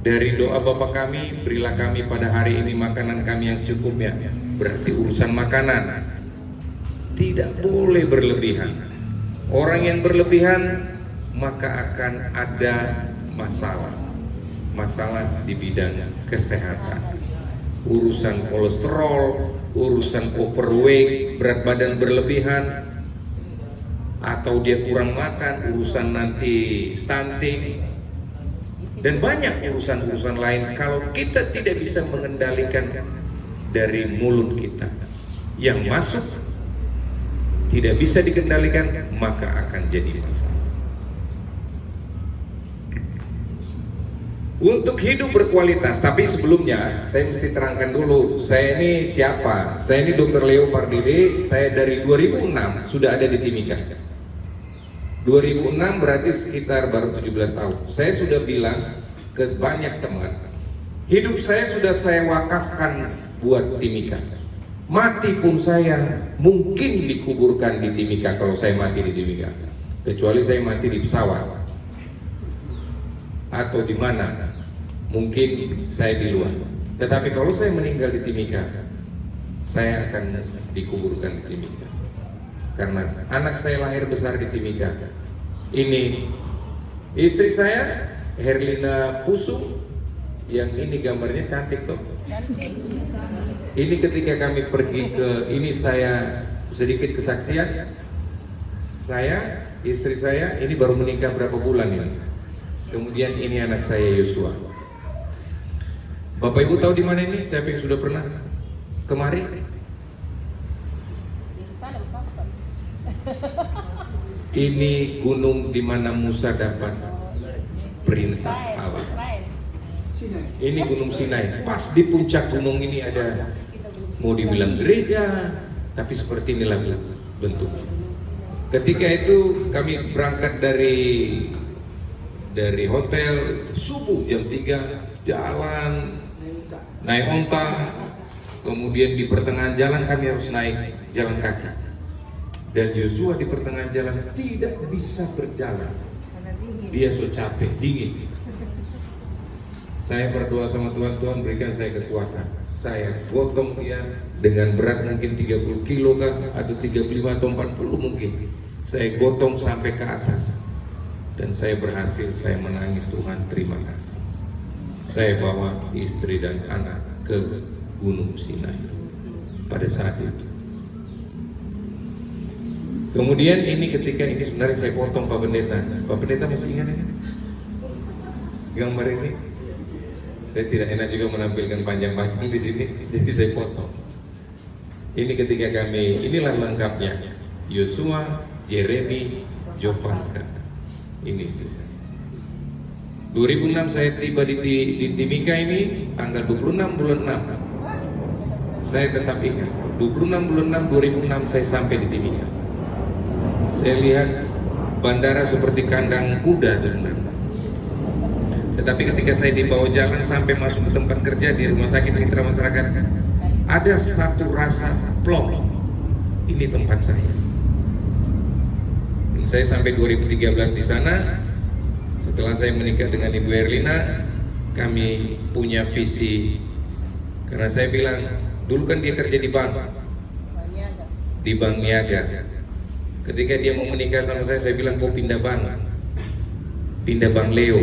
Dari doa Bapa kami, berilah kami pada hari ini makanan kami yang secukupnya. Berarti urusan makanan tidak boleh berlebihan. Orang yang berlebihan maka akan ada masalah di bidang kesehatan. Urusan kolesterol, urusan overweight, berat badan berlebihan, atau dia kurang makan, urusan nanti stunting, dan banyak urusan-urusan lain. Kalau kita tidak bisa mengendalikan dari mulut kita, yang masuk tidak bisa dikendalikan, maka akan jadi masalah. Untuk hidup berkualitas, tapi sebelumnya saya mesti terangkan dulu, saya ini siapa? Saya ini Dr. Leo Pardede, saya dari 2006 sudah ada di Timika. 2006 berarti sekitar baru 17 tahun. Saya sudah bilang ke banyak teman, hidup saya sudah saya wakafkan buat Timika. Mati pun saya mungkin dikuburkan di Timika kalau saya mati di Timika. Kecuali saya mati di pesawat atau di mana, mungkin saya di luar. Tetapi kalau saya meninggal di Timika, saya akan dikuburkan di Timika. Karena anak saya lahir besar di Timika. Ini istri saya, Herlina Pusu, yang ini gambarnya cantik tuh. Ini ketika kami pergi ke, ini saya sedikit kesaksian. Saya, istri saya, ini baru menikah berapa bulan ini. Kemudian ini anak saya Yosua. Bapak Ibu tahu di mana ini? Siapa yang sudah pernah kemari? Ini gunung di mana Musa dapat perintah Allah. Ini Gunung Sinai. Pas di puncak gunung ini ada, mau dibilang gereja, tapi seperti inilah bentuknya. Ketika itu kami berangkat dari hotel subuh jam 3, jalan naik onta, kemudian di pertengahan jalan kami harus naik jalan kaki. Dan Yosua di pertengahan jalan tidak bisa berjalan, dia so capek, dingin. Saya berdoa sama Tuhan, Tuhan berikan saya kekuatan. Saya gotong dia dengan berat mungkin 30 kilo kah, atau 35 atau 40 mungkin. Saya gotong sampai ke atas. Dan saya berhasil, saya menangis, Tuhan terima kasih. Saya bawa istri dan anak ke Gunung Sinai pada saat itu. Kemudian ini ketika ini sebenarnya saya potong Pak Pendeta. Pak Pendeta masih ingat ini? Gambar ini? Saya tidak enak juga menampilkan panjang-panjang di sini, jadi saya potong. Ini ketika kami, inilah lengkapnya. Yosua, Jeremy, Jovanka. Ini istri saya. 2006 saya tiba di Timika ini tanggal 26 bulan 6. Saya tetap ingat. 26 bulan 6 2006 saya sampai di Timika. Saya lihat bandara seperti kandang kuda sebenarnya. Tetapi ketika saya dibawa jalan sampai masuk ke tempat kerja di Rumah Sakit Mitra Masyarakat, ada satu rasa plong. Ini tempat saya. Dan saya sampai 2013 di sana. Setelah saya menikah dengan Ibu Herlina, kami punya visi. Karena saya bilang, dulu kan dia kerja di bank Niaga. Ketika dia mau menikah sama saya bilang kau pindah bank Leo.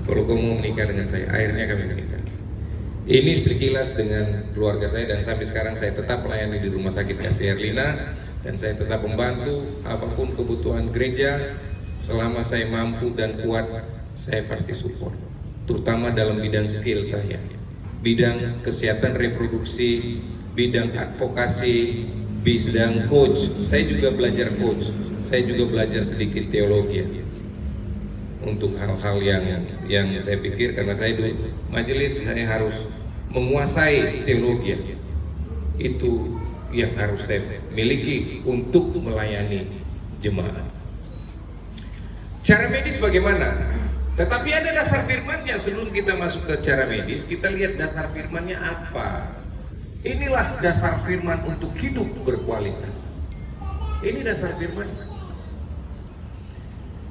Kalau kau mau menikah dengan saya, akhirnya kami menikah. Ini sekilas dengan keluarga saya, dan sampai sekarang saya tetap melayani di Rumah Sakit Kasih Herlina, dan saya tetap membantu apapun kebutuhan gereja. Selama saya mampu dan kuat, saya pasti support, terutama dalam bidang skill saya, bidang kesehatan reproduksi, bidang advokasi, bidang coach. Saya juga belajar coach, saya juga belajar sedikit teologi untuk hal-hal yang saya pikir, karena saya di majelis saya harus menguasai teologi. Itu yang harus saya miliki untuk melayani jemaat. Cara medis bagaimana? Tetapi ada dasar firmannya. Sebelum kita masuk ke cara medis, kita lihat dasar firmannya apa. Inilah dasar firman untuk hidup berkualitas. Ini dasar firman.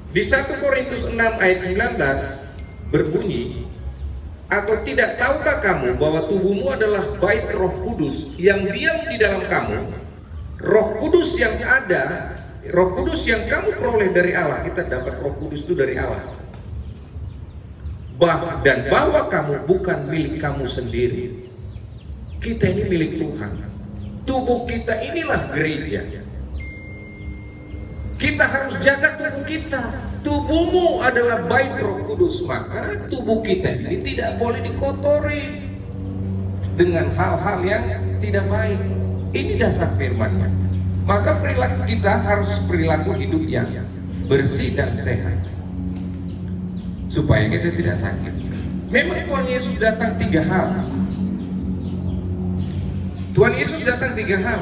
Di 1 Korintus 6 ayat 19, berbunyi, atau tidak tahukah kamu bahwa tubuhmu adalah bait Roh Kudus yang diam di dalam kamu? Roh Kudus yang ada, Roh Kudus yang kamu peroleh dari Allah. Kita dapat Roh Kudus itu dari Allah. Dan bahwa kamu bukan milik kamu sendiri. Kita ini milik Tuhan. Tubuh kita inilah gereja. Kita harus jaga tubuh kita. Tubuhmu adalah bait Roh Kudus, maka tubuh kita ini tidak boleh dikotori dengan hal-hal yang tidak baik. Ini dasar firman-Nya. Maka perilaku kita harus perilaku hidup yang bersih dan sehat, supaya kita tidak sakit. Memang Tuhan Yesus datang 3 hal. Tuhan Yesus datang 3 hal.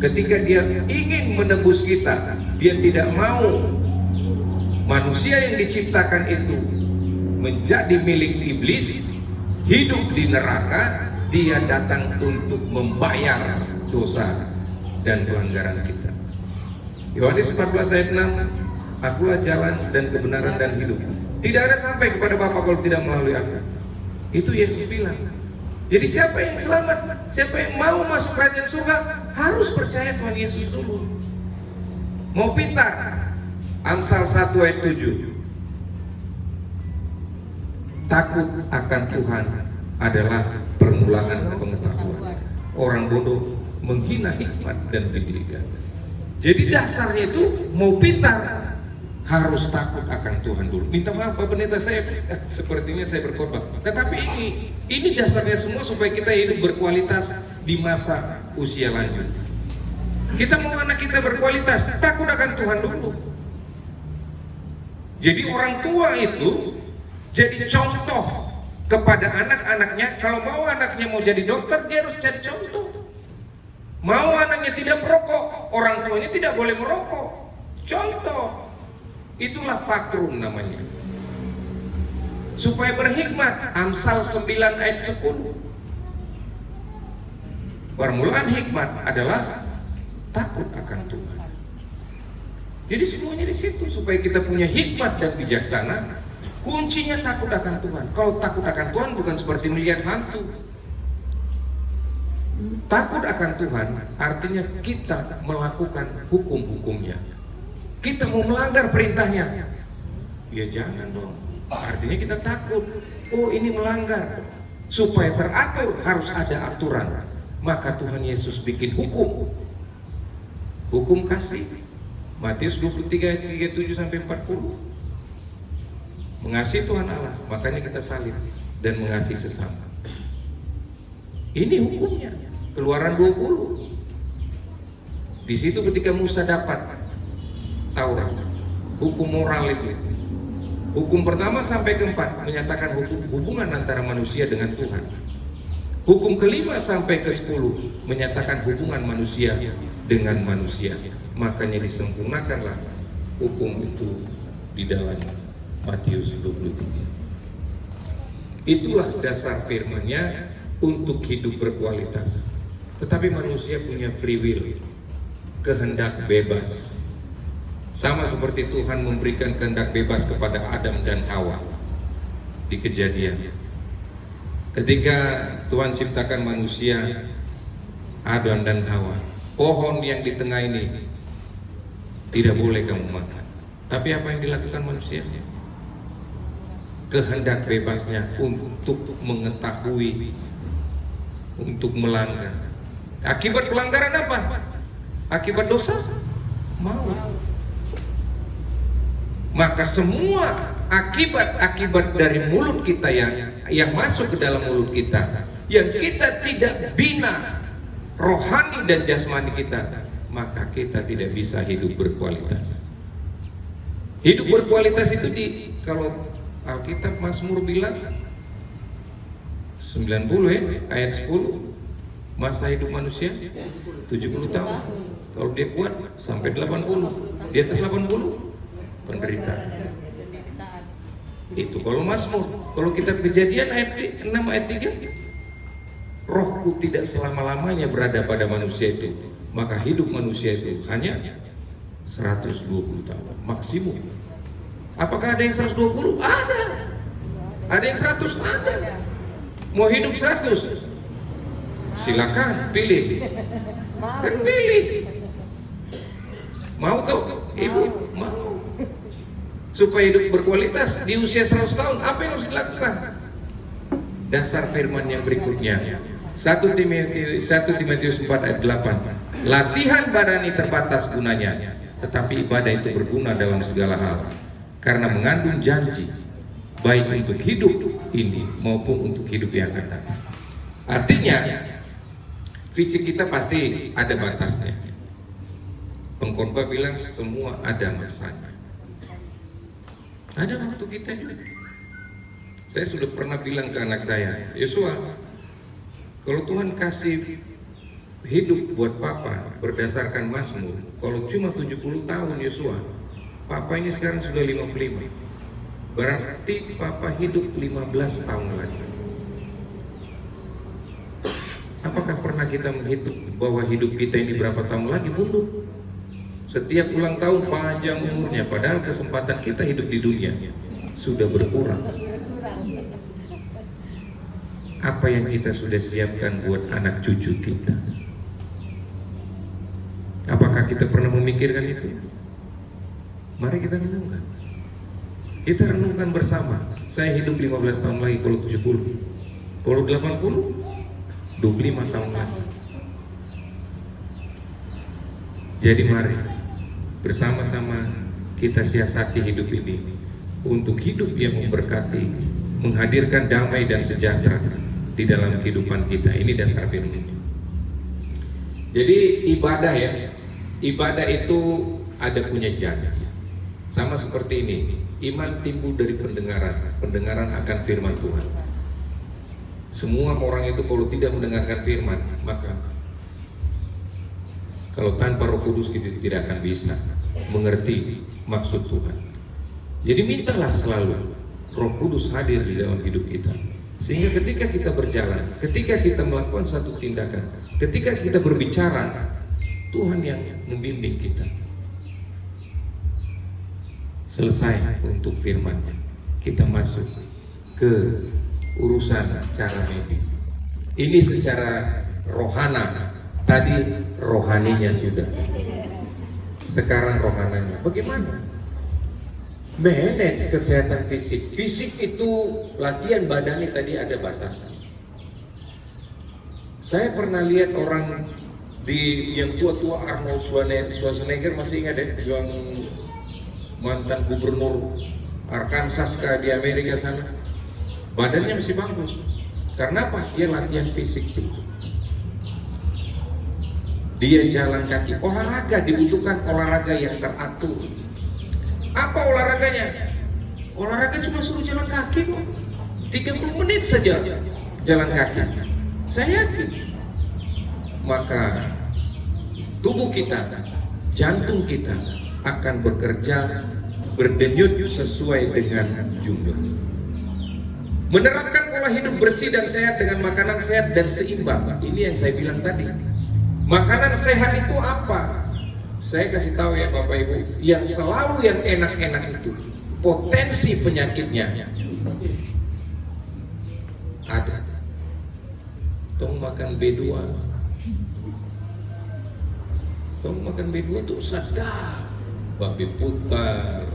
Ketika dia ingin menebus kita, dia tidak mau manusia yang diciptakan itu menjadi milik iblis, hidup di neraka. Dia datang untuk membayar dosa dan pelanggaran kita. Yohanes 14 ayat 6, akulah jalan dan kebenaran dan hidup. Tidak ada sampai kepada Bapa kalau tidak melalui aku. Itu Yesus bilang. Jadi siapa yang selamat, siapa yang mau masuk kerajaan surga, harus percaya Tuhan Yesus dulu. Mau pintar, Amsal 1 ayat 7. Takut akan Tuhan adalah permulaan pengetahuan. Orang bodoh menghina hikmat dan pendidikan. Jadi dasarnya itu mau pintar, harus takut akan Tuhan dulu. Minta maaf Pak Pendeta, saya sepertinya saya berkorban. Tetapi ini dasarnya semua supaya kita hidup berkualitas di masa usia lanjut. Kita mau anak kita berkualitas, takut akan Tuhan dulu. Jadi orang tua itu jadi contoh kepada anak-anaknya. Kalau mau anaknya mau jadi dokter, dia harus jadi contoh. Mau anaknya tidak merokok, orang tuanya tidak boleh merokok. Contoh. Itulah patron namanya. Supaya berhikmat, Amsal 9 ayat 10. Permulaan hikmat adalah takut akan Tuhan. Jadi semuanya di situ, supaya kita punya hikmat dan bijaksana. Kuncinya takut akan Tuhan. Kalau takut akan Tuhan bukan seperti melihat hantu. Takut akan Tuhan artinya kita melakukan hukum-hukumnya. Kita mau melanggar perintahnya, ya jangan dong. Artinya kita takut. Oh ini melanggar. Supaya teratur harus ada aturan. Maka Tuhan Yesus bikin hukum. Hukum kasih. Matius 23 ayat 37 sampai 40. Mengasihi Tuhan Allah, makanya kita salib dan mengasihi sesama. Ini hukumnya. Keluaran 20. Di situ ketika Musa dapat Taurat, hukum moral itu. Hukum pertama sampai ke-4 menyatakan hubungan antara manusia dengan Tuhan. Hukum ke-5 sampai ke-10 menyatakan hubungan manusia dengan manusia. Makanya disempurnakanlah hukum itu di dalam Matius 23. Itulah dasar firman-Nya untuk hidup berkualitas. Tetapi manusia punya free will, kehendak bebas. Sama seperti Tuhan memberikan kehendak bebas kepada Adam dan Hawa di Kejadian. Ketika Tuhan ciptakan manusia, Adam dan Hawa, pohon yang di tengah ini tidak boleh kamu makan. Tapi apa yang dilakukan manusia? Kehendak bebasnya untuk mengetahui, untuk melanggar. Akibat pelanggaran apa? Akibat dosa, maut. Maka semua akibat-akibat dari mulut kita yang masuk ke dalam mulut kita, yang kita tidak bina rohani dan jasmani kita, maka kita tidak bisa hidup berkualitas. Hidup berkualitas itu kalau Alkitab Mazmur bilang 90 ayat 10, masa hidup manusia 70 tahun. Kalau dia kuat sampai 80, di atas 80 penderitaan. Itu kalau Mazmur. Kalau kita Kejadian ayat 6 ayat 3, rohku tidak selama-lamanya berada pada manusia itu, maka hidup manusia itu hanya 120 tahun maksimum. Apakah ada yang 120? Ada. Ada yang 100? Ada. Mau hidup 100? Silakan pilih. Kan pilih. Mau tuh ibu? Mau. Supaya hidup berkualitas di usia 100 tahun, apa yang harus dilakukan? Dasar firman yang berikutnya, 1 Timotius 4 ayat 8. Latihan badani terbatas gunanya, tetapi ibadah itu berguna dalam segala hal, karena mengandung janji baik untuk hidup ini maupun untuk hidup yang akan datang. Artinya fisik kita pasti ada batasnya. Pengkhotbah bilang semua ada masanya. Ada waktu kita juga. Saya sudah pernah bilang ke anak saya, Yosua, kalau Tuhan kasih hidup buat papa berdasarkan Mazmur, kalau cuma 70 tahun Yosua, papa ini sekarang sudah 55. Berarti papa hidup 15 tahun lagi. Apakah pernah kita menghitung bahwa hidup kita ini berapa tahun lagi? Belum. Setiap ulang tahun panjang umurnya, padahal kesempatan kita hidup di dunia sudah berkurang. Apa yang kita sudah siapkan buat anak cucu kita? Apakah kita pernah memikirkan itu? Mari kita renungkan. Kita renungkan bersama. Saya hidup 15 tahun lagi kalau 70. Kalau 80, 25 tahun lagi. Jadi mari bersama-sama kita siasati hidup ini untuk hidup yang memberkati, menghadirkan damai dan sejahtera di dalam kehidupan kita. Ini dasar firman. Jadi ibadah ya, ibadah itu ada punya janji. Sama seperti ini, iman timbul dari pendengaran, pendengaran akan firman Tuhan. Semua orang itu kalau tidak mendengarkan firman, maka kalau tanpa Roh Kudus kita tidak akan bisa mengerti maksud Tuhan. Jadi mintalah selalu Roh Kudus hadir di dalam hidup kita, sehingga ketika kita berjalan, ketika kita melakukan satu tindakan, ketika kita berbicara, Tuhan yang membimbing kita. Selesai untuk firman-Nya, kita masuk ke urusan cara medis. Ini secara rohana. Tadi rohaninya sudah, sekarang rohananya. Bagaimana manage kesehatan fisik? Fisik itu latihan badani tadi ada batasan. Saya pernah lihat orang yang tua-tua, Arnold Schwarzenegger, masih ingat ya, yang mantan gubernur Arkansas di Amerika sana. Badannya masih bagus. Karena apa? Dia latihan fisik terus. Dia jalan kaki. Olahraga dibutuhkan olahraga yang teratur. Apa olahraganya? Olahraga cuma suruh jalan kaki kok. 30 menit saja jalan kaki. Saya yakin. Maka tubuh kita, jantung kita akan bekerja berdenyut sesuai dengan jumlah. Menerapkan pola hidup bersih dan sehat dengan makanan sehat dan seimbang. Ini yang saya bilang tadi. Makanan sehat itu apa? Saya kasih tahu ya Bapak Ibu, yang selalu yang enak-enak itu potensi penyakitnya ada. Tong makan B2. Tong makan B2 tuh sadar. Babi putar,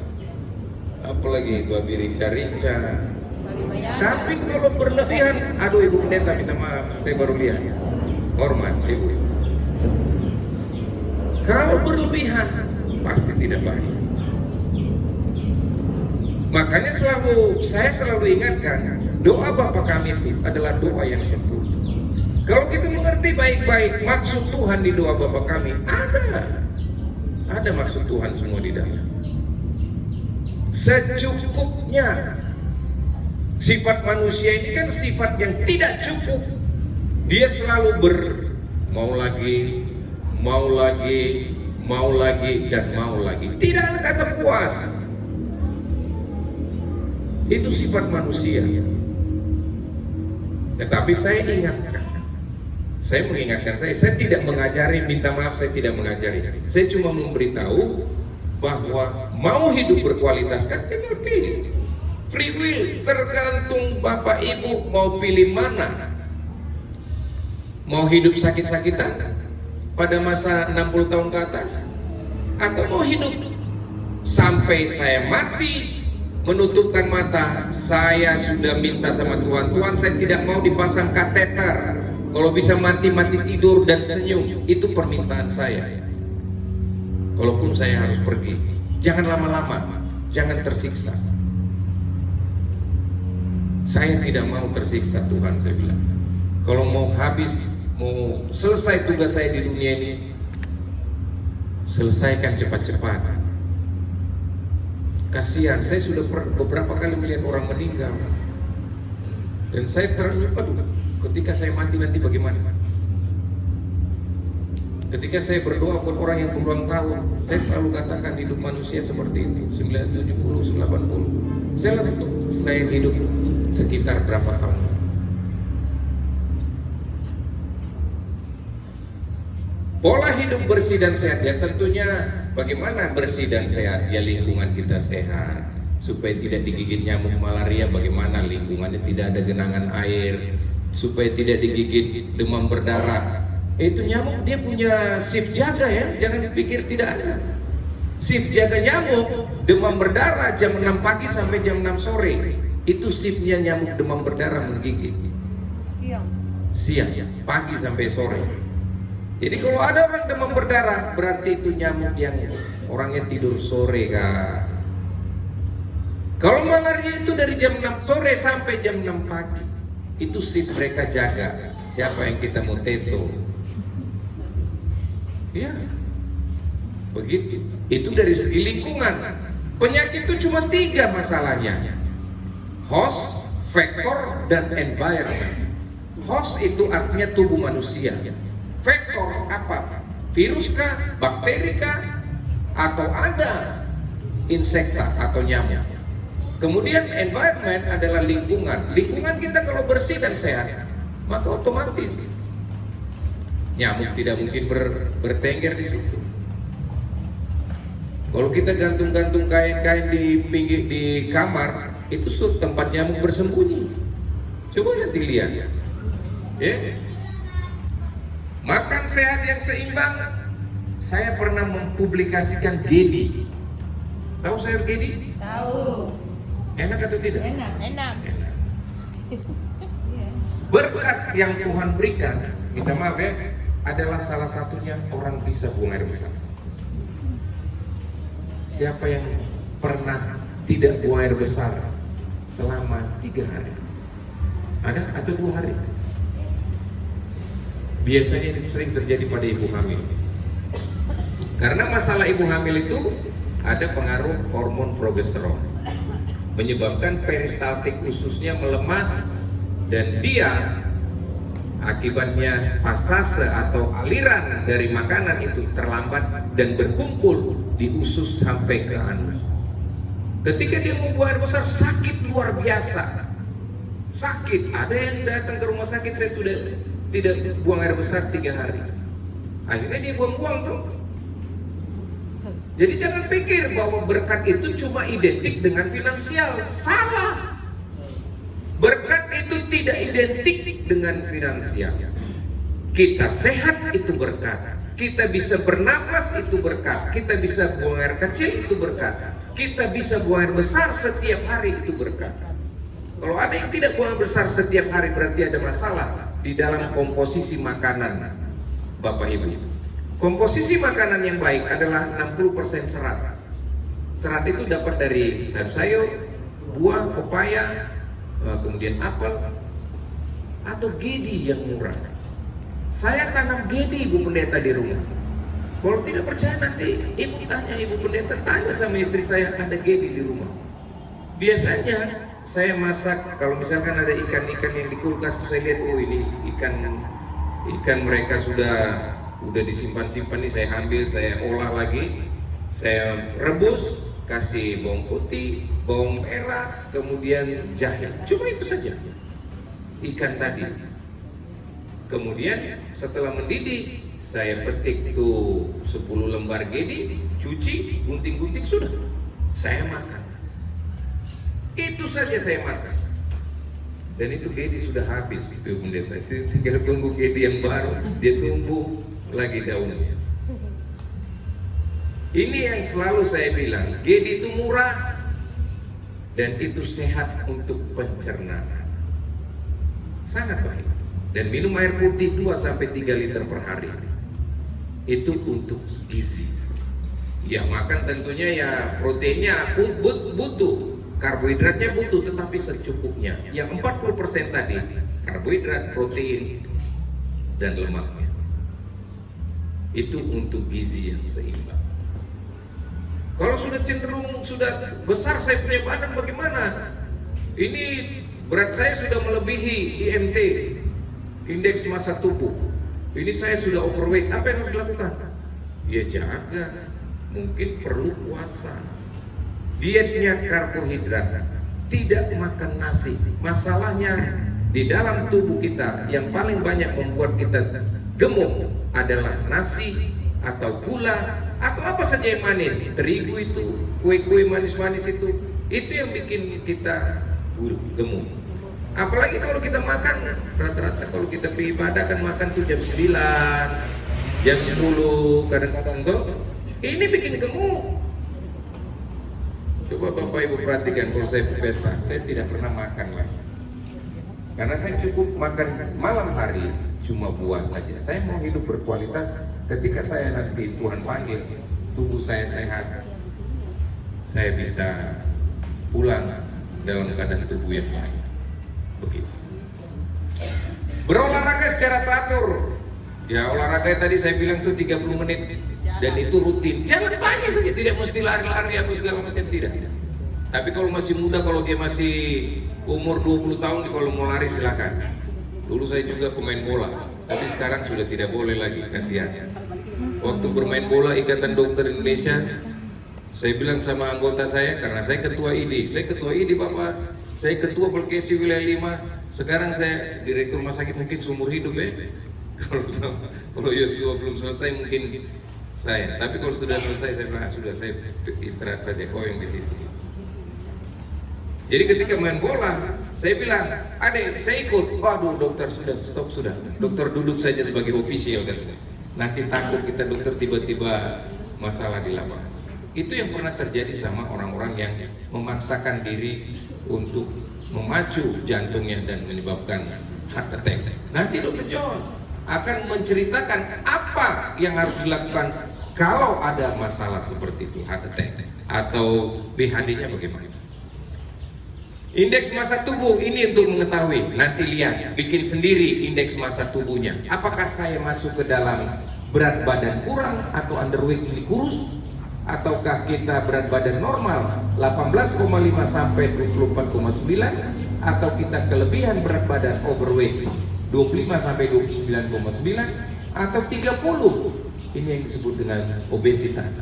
apalagi babi rica-rica. Tapi kalau berlebihan, aduh Ibu Pendeta minta maaf, saya baru lihat. Hormat Ibu. Kalau berlebihan pasti tidak baik. Makanya saya selalu ingatkan, doa Bapa kami itu adalah doa yang sempurna. Kalau kita mengerti baik-baik maksud Tuhan di doa Bapa kami, ada maksud Tuhan semua di dalam. Secukupnya. Sifat manusia ini kan sifat yang tidak cukup. Dia selalu mau lagi, dan mau lagi. Tidak ada kata puas. Itu sifat manusia. Tetapi saya ingatkan, saya mengingatkan, saya tidak mengajari, minta maaf saya tidak mengajari. Saya cuma memberitahu bahwa mau hidup berkualitas kan tinggal pilih. Free will, tergantung Bapak Ibu mau pilih mana. Mau hidup sakit-sakitan pada masa 60 tahun ke atas, atau mau hidup sampai saya mati, menutupkan mata, saya sudah minta sama Tuhan, Tuhan saya tidak mau dipasang kateter, kalau bisa mati-mati tidur dan senyum, itu permintaan saya. Kalaupun saya harus pergi, jangan lama-lama, jangan tersiksa. Saya tidak mau tersiksa Tuhan, saya bilang. Kalau mau habis, mau selesai tugas saya di dunia ini, selesaikan cepat-cepat. Kasihan, saya sudah beberapa kali melihat orang meninggal, dan saya ternyuh, aduh, ketika saya mati nanti bagaimana? Ketika saya berdoa buat orang yang berulang tahun, saya selalu katakan hidup manusia seperti itu, 70, 80. Saya hidup sekitar berapa tahun? Pola hidup bersih dan sehat, ya tentunya bagaimana bersih dan sehat? Ya lingkungan kita sehat, supaya tidak digigit nyamuk malaria. Bagaimana lingkungannya tidak ada genangan air, supaya tidak digigit demam berdarah. Itu nyamuk dia punya shift jaga ya, jangan pikir tidak ada. Shift jaga nyamuk demam berdarah jam 6 pagi sampai jam 6 sore. Itu shiftnya nyamuk demam berdarah menggigit. Siang, pagi sampai sore. Jadi kalau ada orang demam berdarah, berarti itu nyamuk yang orangnya tidur sore Kak. Kalau malaria itu dari jam 6 sore sampai jam 6 pagi, itu shift mereka jaga. Siapa yang kita mau teto? Ya, begitu. Itu dari segi lingkungan. Penyakit itu cuma 3 masalahnya: host, faktor, dan environment. Host itu artinya tubuh manusia. Faktor apa? Virus kah? Bakteri kah? Atau ada insekta atau nyamuk? Kemudian environment adalah lingkungan. Lingkungan kita kalau bersih dan sehat, maka otomatis nyamuk tidak mungkin bertengger di situ. Kalau kita gantung-gantung kain-kain di pinggir di kamar, itu tempat nyamuk bersembunyi. Coba nanti lihat. Ya. Makan sehat yang seimbang. Saya pernah mempublikasikan Gedi. Tahu sayur Gedi? Tahu. Enak atau tidak? Enak. Berkat yang Tuhan berikan, minta maaf ya, adalah salah satunya orang bisa buang air besar. Siapa yang pernah tidak buang air besar selama 3 hari? Ada atau 2 hari? Biasanya ini sering terjadi pada ibu hamil. Karena masalah ibu hamil itu ada pengaruh hormon progesteron, menyebabkan peristaltik ususnya melemah, dan dia akibatnya pasase atau aliran dari makanan itu terlambat dan berkumpul di usus sampai ke anus. Ketika dia mau buang air besar, sakit luar biasa. Sakit, ada yang datang ke rumah sakit, saya sudah tidak buang air besar 3 hari. Akhirnya dia buang-buang tuh. Jadi jangan pikir bahwa berkat itu cuma identik dengan finansial. Salah. Berkat itu tidak identik dengan finansial. Kita sehat itu berkat. Kita bisa bernafas itu berkat. Kita bisa buang air kecil itu berkat. Kita bisa buang air besar setiap hari itu berkat. Kalau ada yang tidak buang air besar setiap hari, berarti ada masalah di dalam komposisi makanan Bapak Ibu. Komposisi makanan yang baik adalah 60% serat. Serat itu dapat dari sayur-sayur, buah, pepaya, kemudian apel, atau gedi yang murah. Saya tanam gedi Ibu Pendeta di rumah. Kalau tidak percaya nanti Ibu tanya, Ibu Pendeta tanya sama istri saya, ada gedi di rumah. Biasanya saya masak, kalau misalkan ada ikan-ikan yang di kulkas, saya lihat, oh ini ikan mereka sudah disimpan-simpan nih, saya ambil, saya olah lagi, saya rebus, kasih bawang putih, bawang merah, kemudian jahe. Cuma itu saja ikan tadi. Kemudian setelah mendidih, saya petik tuh 10 lembar gedi, cuci, gunting-gunting, sudah saya makan. Itu saja saya makan. Dan itu gedi sudah habis, itu pendeta. Tinggal tunggu gedi yang baru, dia tumbuh lagi daunnya. Ini yang selalu saya bilang, gedi itu murah dan itu sehat untuk pencernaan. Sangat baik. Dan minum air putih 2-3 liter per hari. Itu untuk gizi. Ya makan tentunya ya proteinnya butuh, karbohidratnya butuh, tetapi secukupnya. Yang 40% tadi karbohidrat, protein, dan lemaknya. Itu untuk gizi yang seimbang. Kalau sudah cenderung, sudah besar saya punya badan, bagaimana? Ini berat saya sudah melebihi IMT, indeks massa tubuh. Ini saya sudah overweight. Apa yang harus dilakukan? Ya jaga, mungkin perlu puasa. Dietnya karbohidrat, tidak makan nasi. Masalahnya di dalam tubuh kita yang paling banyak membuat kita gemuk adalah nasi atau gula atau apa saja yang manis. Terigu itu, kue-kue manis-manis itu yang bikin kita gemuk. Apalagi kalau kita makan, rata-rata kalau kita pergi ibadah kan makan tuh jam 9, jam 10, kadang-kadang tuh ini bikin gemuk. Coba Bapak Ibu perhatikan, kalau saya pesta, saya tidak pernah makan lagi. Karena saya cukup makan malam hari cuma buah saja. Saya mau hidup berkualitas. Ketika saya nanti Tuhan panggil, tubuh saya sehat, saya bisa pulang dalam keadaan tubuh yang baik. Begitu. Berolahraga secara teratur. Ya olahraga tadi saya bilang tuh 30 menit. Dan itu rutin. Jangan banyak saja, tidak mesti lari-lari apa segala macam, tidak. Tapi kalau masih muda, kalau dia masih umur 20 tahun, kalau mau lari silakan. Dulu saya juga pemain bola, tapi sekarang sudah tidak boleh lagi, kasihan. Waktu bermain bola Ikatan Dokter Indonesia, saya bilang sama anggota saya, karena saya ketua ID Bapak, saya ketua Belkesi wilayah 5, sekarang saya direktur rumah sakit mungkin seumur hidup ya. Kalau Yosua belum selesai mungkin saya, tapi kalau sudah selesai saya bilang sudah, saya istirahat saja, kau yang di situ. Jadi ketika main bola, saya bilang, adek, saya ikut. Waduh dokter, sudah stop sudah. Dokter duduk saja sebagai ofisial katanya. Nanti takut kita dokter tiba-tiba masalah di lapangan. Itu yang pernah terjadi sama orang-orang yang memaksakan diri untuk memacu jantungnya dan menyebabkan heart attack. Nanti Dr. John akan menceritakan apa yang harus dilakukan kalau ada masalah seperti itu, heart attack atau BHD-nya bagaimana. Indeks massa tubuh ini untuk mengetahui, nanti lihat, bikin sendiri indeks massa tubuhnya. Apakah saya masuk ke dalam berat badan kurang atau underweight ini kurus, ataukah kita berat badan normal 18,5 sampai 24,9, atau kita kelebihan berat badan overweight 25 sampai 29,9 atau 30. Ini yang disebut dengan obesitas.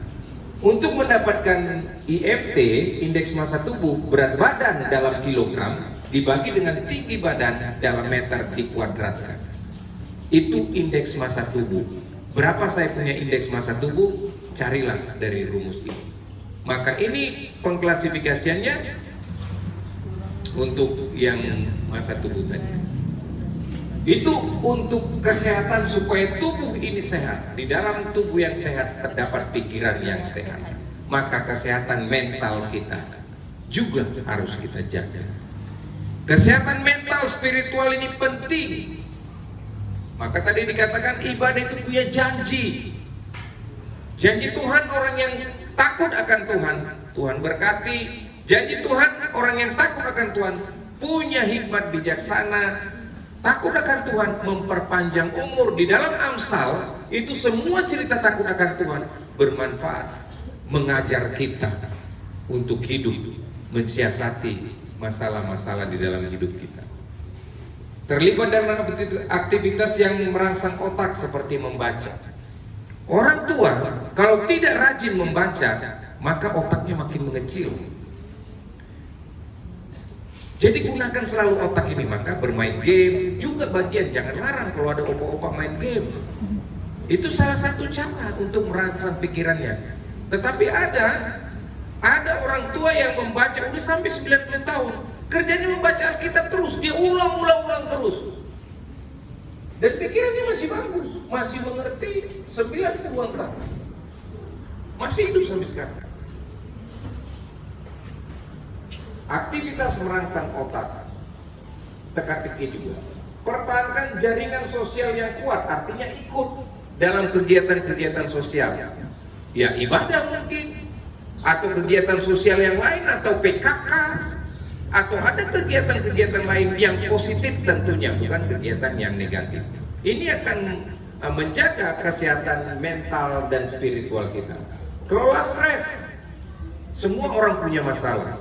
Untuk mendapatkan IMT, indeks massa tubuh, berat badan dalam kilogram dibagi dengan tinggi badan dalam meter dikuadratkan. Itu indeks massa tubuh. Berapa saya punya indeks massa tubuh? Carilah dari rumus ini. Maka ini pengklasifikasiannya untuk yang massa tubuh tadi. Itu untuk kesehatan supaya tubuh ini sehat. Di dalam tubuh yang sehat terdapat pikiran yang sehat. Maka kesehatan mental kita juga harus kita jaga. Kesehatan mental spiritual ini penting. Maka tadi dikatakan ibadah itu punya janji. Janji Tuhan, orang yang takut akan Tuhan, Tuhan berkati. Janji Tuhan, orang yang takut akan Tuhan punya hikmat bijaksana. Takut akan Tuhan memperpanjang umur. Di dalam Amsal itu semua cerita takut akan Tuhan bermanfaat, mengajar kita untuk hidup, mensiasati masalah-masalah di dalam hidup kita. Terlibat dalam aktivitas yang merangsang otak seperti membaca. Orang tua kalau tidak rajin membaca, maka otaknya makin mengecil. Jadi gunakan selalu otak ini. Maka bermain game juga bagian. Jangan larang kalau ada opa-opa main game. Itu salah satu cara untuk merangsang pikirannya. Tetapi ada orang tua yang membaca udah sampai 90 tahun, kerjanya membaca Alkitab terus, dia ulang terus. Dan pikirannya masih bagus, masih mengerti 90-an tahun. Masih hidup sampai sekarang. Aktivitas merangsang otak, teka-teki juga. Pertahankan jaringan sosial yang kuat, artinya ikut dalam kegiatan-kegiatan sosial. Ya ibadah mungkin, atau kegiatan sosial yang lain, atau PKK, atau ada kegiatan-kegiatan lain yang positif tentunya, bukan kegiatan yang negatif. Ini akan menjaga kesehatan mental dan spiritual kita. Kelola stres. Semua orang punya masalah.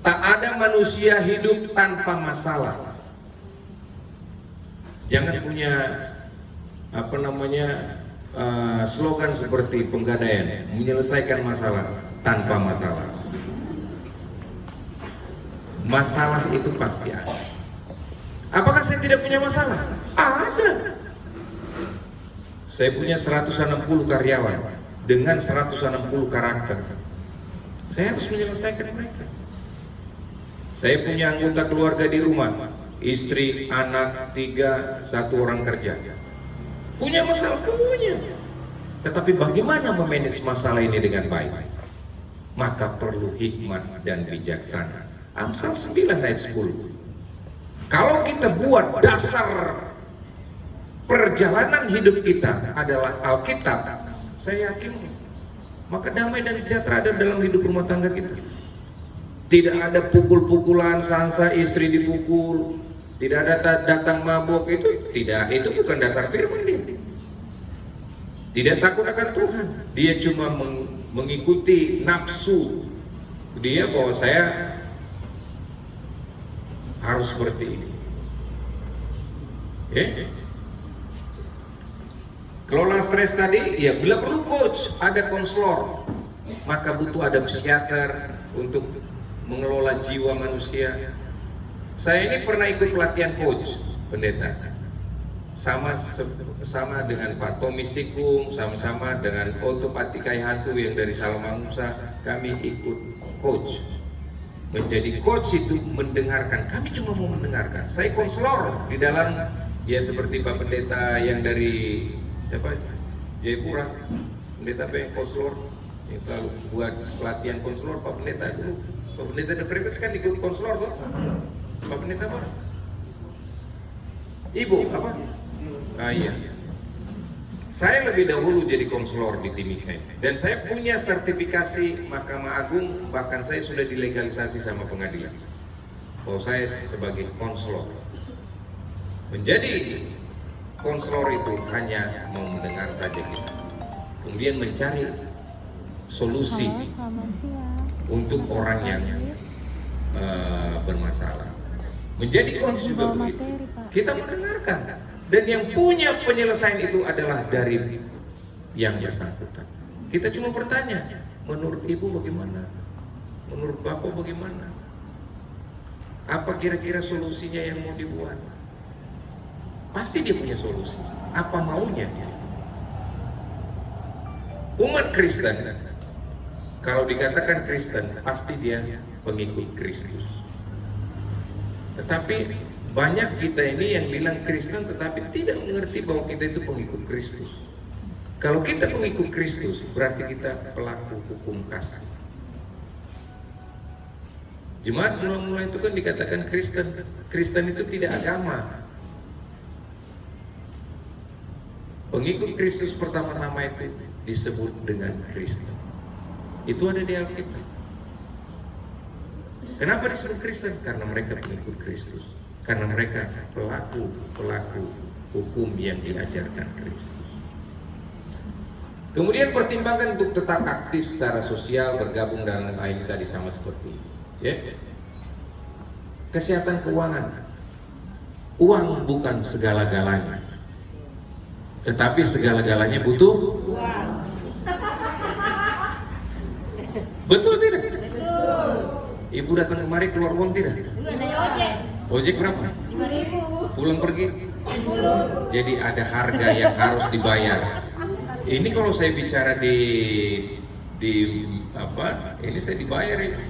Tak ada manusia hidup tanpa masalah. Jangan punya slogan seperti Pegadaian, menyelesaikan masalah tanpa masalah. Masalah itu pasti ada. Apakah saya tidak punya masalah? Ada. Saya punya 160 karyawan dengan 160 karakter. Saya harus menyelesaikan mereka. Saya punya anggota keluarga di rumah, istri, anak, 3, 1 orang kerja. Punya masalah, punya. Tetapi bagaimana memanage masalah ini dengan baik? Maka perlu hikmat dan bijaksana. Amsal 9 ayat 10. Kalau kita buat dasar perjalanan hidup kita adalah Alkitab, saya yakin maka damai dan sejahtera ada dalam hidup rumah tangga kita. Tidak ada pukul-pukulan, sangsa istri dipukul, tidak ada datang mabuk, itu bukan dasar firman dia. Tidak takut akan Tuhan, dia cuma mengikuti nafsu dia bahwa saya harus seperti ini. Kelola stres tadi, ya bila perlu coach, ada konselor, maka butuh ada psikiater untuk mengelola jiwa manusia. Saya ini pernah ikut pelatihan coach, pendeta, sama dengan Pak Tommy Sikung, sama-sama dengan Otto Patikai Hantu yang dari Salamangusa. Kami ikut coach. Menjadi coach itu mendengarkan, kami cuma mau mendengarkan. Saya konselor di dalam, ya seperti Pak Pendeta yang dari Jayapura, pendeta konselor yang selalu buat pelatihan konselor. Pak Pendeta dulu, Pak Pendeta The Veritas kan ikut konselor tuh. Pak Pendeta apa? Ibu apa? Iya. Saya lebih dahulu jadi konselor di Timika dan saya punya sertifikasi Mahkamah Agung, bahkan saya sudah dilegalisasi sama pengadilan bahwa saya sebagai konselor. Menjadi konselor itu hanya mau mendengar saja kita, kemudian mencari solusi untuk orang yang bermasalah. Menjadi coach juga begitu, kita mendengarkan. Dan yang punya penyelesaian itu adalah dari yang bersangkutan. Kita cuma bertanya, menurut ibu bagaimana? Menurut bapak bagaimana? Apa kira-kira solusinya yang mau dibuat? Pasti dia punya solusi. Apa maunya dia? Umat Kristen, kalau dikatakan Kristen, pasti dia pengikut Kristus. Tetapi banyak kita ini yang bilang Kristen tetapi tidak mengerti bahwa kita itu pengikut Kristus. Kalau kita pengikut Kristus, berarti kita pelaku hukum kasih. Jemaat mula-mula itu kan dikatakan Kristen. Kristen itu tidak agama. Pengikut Kristus pertama-tama itu disebut dengan Kristen. Itu ada di Alkitab. Kenapa disebut Kristen? Karena mereka pengikut Kristus. Karena mereka pelaku hukum yang diajarkan Kristus. Kemudian pertimbangkan untuk tetap aktif secara sosial, bergabung dalam lain tadi sama seperti ya. Kesehatan keuangan. Uang bukan segala-galanya, tetapi segala-galanya butuh uang. Betul tidak? Betul. Ibu datang kemari keluar uang tidak? Ojek berapa? 5.000. Pulang pergi? 10. Jadi ada harga yang harus dibayar. Ini kalau saya bicara di apa? Ini saya dibayar ini.